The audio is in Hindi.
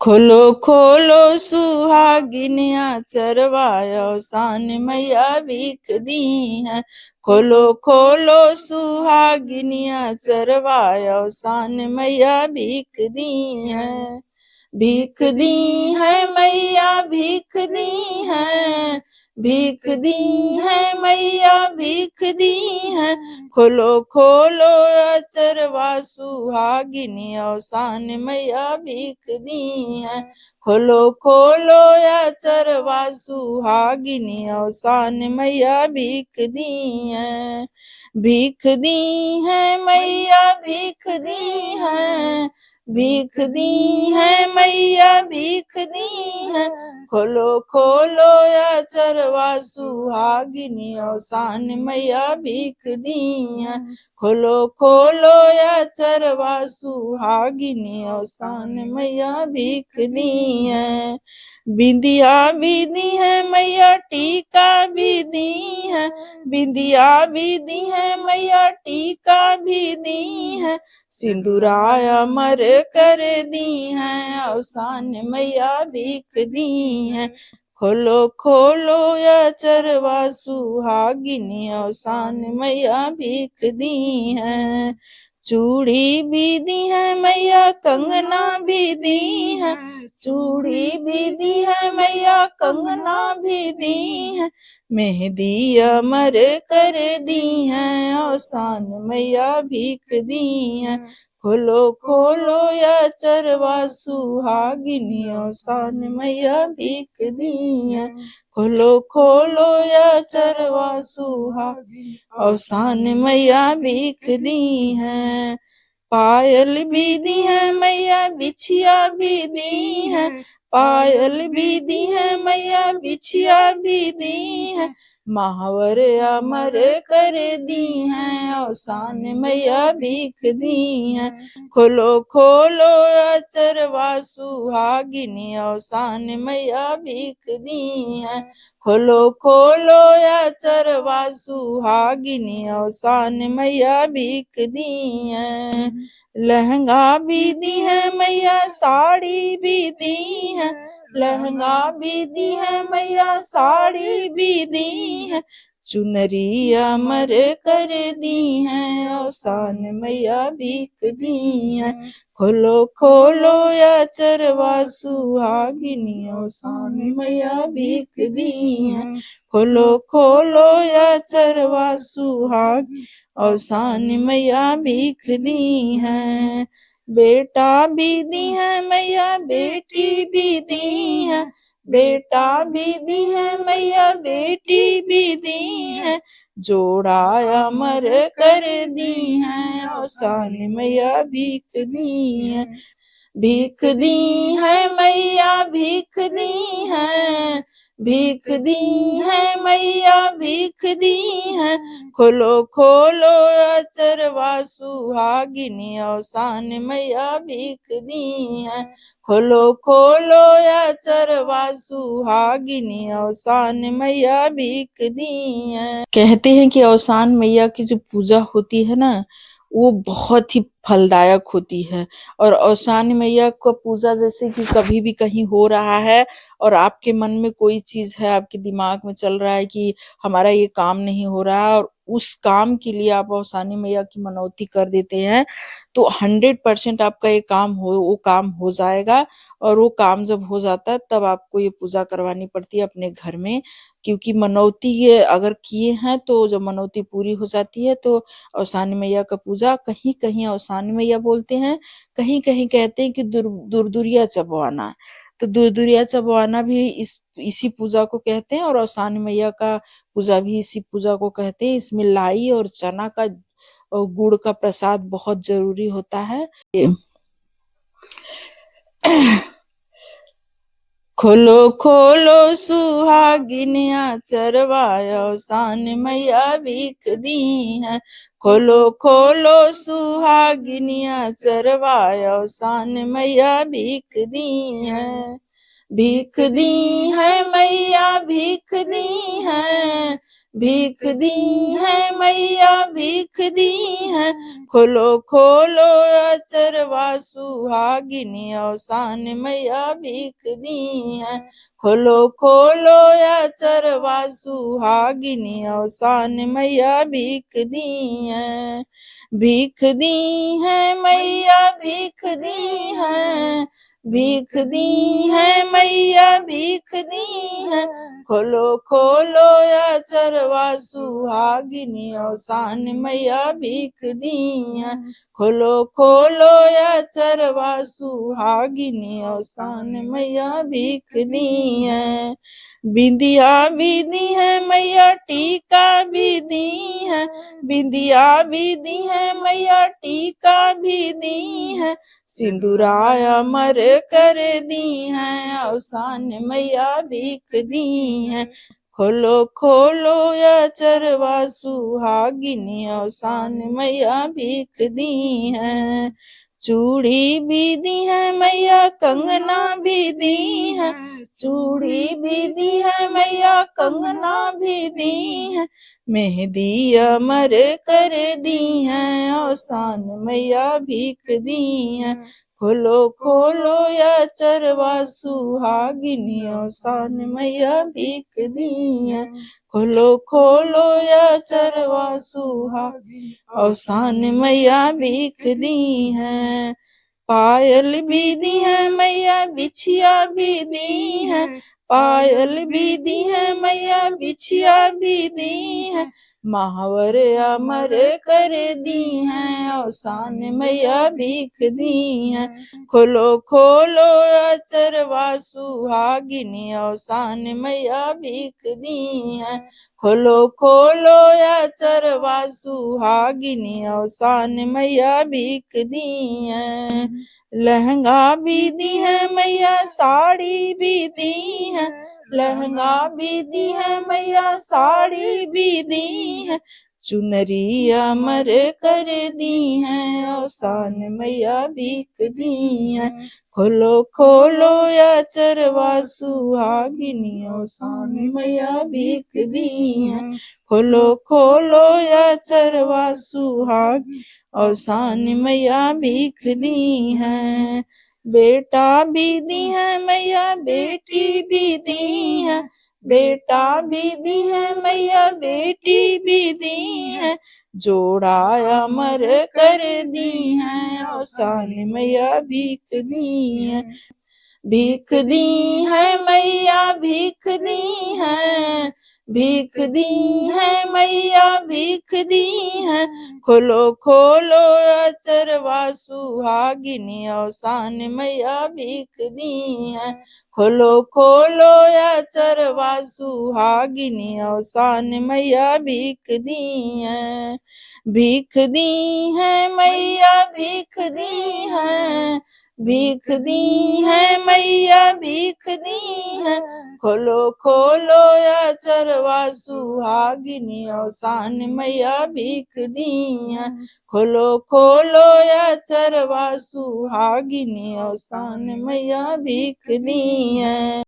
खोलो खोलो सुहागिनिया चरवायो सान मैया भीख दी है। खोलो खोलो सुहागिनिया चरवायो सान मैया भीख दी है। भीख दी है मैया भीख दी है, भीख दी है मैया भीख दी है। खोलो खोलो अचरवा सुहागिनी सान मैया भीख दी है। खोलो खोलो अचरवा सुहागिनी सान मैया भीख दी है। भीख दी है मैया भीख दी है, भीख दी है मैया भीख दी है। खोलो खोलो या चरवा सुहागिनी सान मैया भीख दी है। खोलो खोलो या चरवा सुहागिनी सान मैया भीख दी है। बिंदिया भी दी है मैया टीका भी दी है, बिंदिया भी दी है मैया टीका भी दी है। सिंदूराया मर कर दी है अवसान मैया भीख दी है। खोलो खोलो या चरवा सुहागिनी अवसान मैया भीख दी है। चूड़ी भी दी है मैया कंगना भी दी है, चूड़ी भी दी है मैया कंगना भी दी है। मेहंदी अमर कर दी है अवसान मैया भीख दी है। खोलो खोलो या चरवा सुहागिनी सान मैया भीख दी है। खोलो खोलो या चरवा सुहागिनी सान मैया भीख दी है। पायल भी दी है मैया बिछिया भी दी है, पायल भी दी है मैया बिछिया भी दी है। महावर अमर कर दी है अवसान मैया भीख दी है। खोलो खोलो अचरवा सुहागिनी अवसान मैया भीख दी है। खोलो खोलो अचरवा सुहागिनी अवसान मैया भीख दी है। लहंगा भी दी है मैया साड़ी भी दी है, लहंगा भी दी है मैया साड़ी भी दी है। चुनरी अमर कर दी है अवसान मैया भीख दी है। खोलो खोलो या चरवा सुहागिनी अवसान मैया भीख दी है। खोलो खोलो या चरवा सुहागिनी अवसान मैया भीख दी है। बेटा भी दी है मैया बेटी भी दी है, बेटा भी दी है मैया बेटी भी दी है। जोड़ा अमर कर दी है अवसान मैया भीख दी है। भीख दी है मैया भीख दी है, भीख दी है मैया भीख दी है। खोलो खोलो अचरवा सुहागिनी अवसान मैया भीख दी है। खोलो खोलो अचरवा सुहागिनी अवसान मैया भीख दी है। कहते हैं कि अवसान मैया की जो पूजा होती है ना, वो बहुत ही फलदायक होती है। और अवसान मैया को पूजा जैसे कि कभी भी कहीं हो रहा है और आपके मन में कोई चीज है, आपके दिमाग में चल रहा है कि हमारा ये काम नहीं हो रहा है, और उस काम के लिए आप अवसानी मैया की मनौती कर देते हैं, तो 100% आपका ये काम हो, वो काम हो जाएगा। और वो काम जब हो जाता है तब आपको ये पूजा करवानी पड़ती है अपने घर में, क्योंकि मनौती ये अगर किए हैं तो जब मनौती पूरी हो जाती है तो अवसानी मैया का पूजा, कहीं कहीं अवसानी मैया बोलते हैं, कहीं कहीं कहते हैं कि दुरदुरिया चबवाना। तो दुरदुरिया चबवाना भी इसी पूजा को कहते हैं, और अवसानी मैया का पूजा भी इसी पूजा को कहते हैं। इसमें लाई और चना का और गुड़ का प्रसाद बहुत जरूरी होता है। खोलो खोलो सुहागिनिया चरवायो सान मैया भीख दी है। खोलो खोलो सुहागिनिया चरवायो सान मैया भीख दी है। भीख दी है मैया भीख दी है, भीख दी है मैया भीख दी है, खोलो खोलो अचरवा सुहागिनी अवसान मैया भीख दी है, खोलो खोलो अचरवा सुहागिनी अवसान मैया भीख दी है, भीख दी है मैया भीख दी है, भीख दी है मैया भीख दी है, खोलो खोलो या चरवा सुहागिनी अवसान मैया भीख दी है, खोलो खोलो या चरवा सुहागिनी अवसान मैया भीख दी है, बिंदिया भी दी है मैया टीका भी दी है, बिंदिया भी दी है मैया टीका भी दी है, सिंदूराया मर कर दी है अवसान मैया भीख दी है, खोलो खोलो या चरवा सुहागिनी अवसान मैया भीख दी है, चूड़ी भी दी है मैया कंगना भी दी है, चूड़ी भी दी है मैया कंगना भी दी है, मेहंदी अमर कर दी है अवसान मैया भीख दी है, खोलो खोलो या चरवा सुहागिनी अवसान मैया भीख दी है, खोलो खोलो या चरवा सुहागिनी अवसान मैया भीख दी है, पायल भी दी है मैया बिछिया भी दी है, पायल भी दी है मैया बिछिया भी दी है, महावर अमर कर दी है अवसान मैया भीख दी है, खोलो खोलो अचरवा सुहागिनी अवसान मैया भीख दी है, खोलो खोलो अचरवा सुहागिनी अवसान मैया भीख दी है, लहंगा भी दी है मैया साड़ी भी दी है, लहंगा भी दी है मैया साड़ी भी दी है, चुनरी अमर कर दी है अवसान मैया भीख दी है, खोलो खोलो या चरवा सुहागिनी अवसान मैया भीख दी है, खोलो खोलो या चरवा सुहागिनी अवसान मैया भीख दी है, बेटा भी दी है मैया बेटी भी दी है, बेटा भी दी है मैया बेटी भी दी है, जोड़ा अमर कर दी है अवसान मैया भीख दी है, भीख दी है मैया भीख दी है, भीख दी है मैया भीख दी है, खोलो खोलो अचरवा सुहागिनी अवसान मैया भीख दी है, खोलो खोलो अचरवा सुहागिनी अवसान मैया भीख दी है, भीख दी है मैया भीख दी है, भीख दी है मैया भीख दी है, खोलो खोलो या चरवा सुहागिनी अवसान मैया भीख दी है, खोलो खोलो या चरवा सुहागिनी अवसान मैया भीख दी है।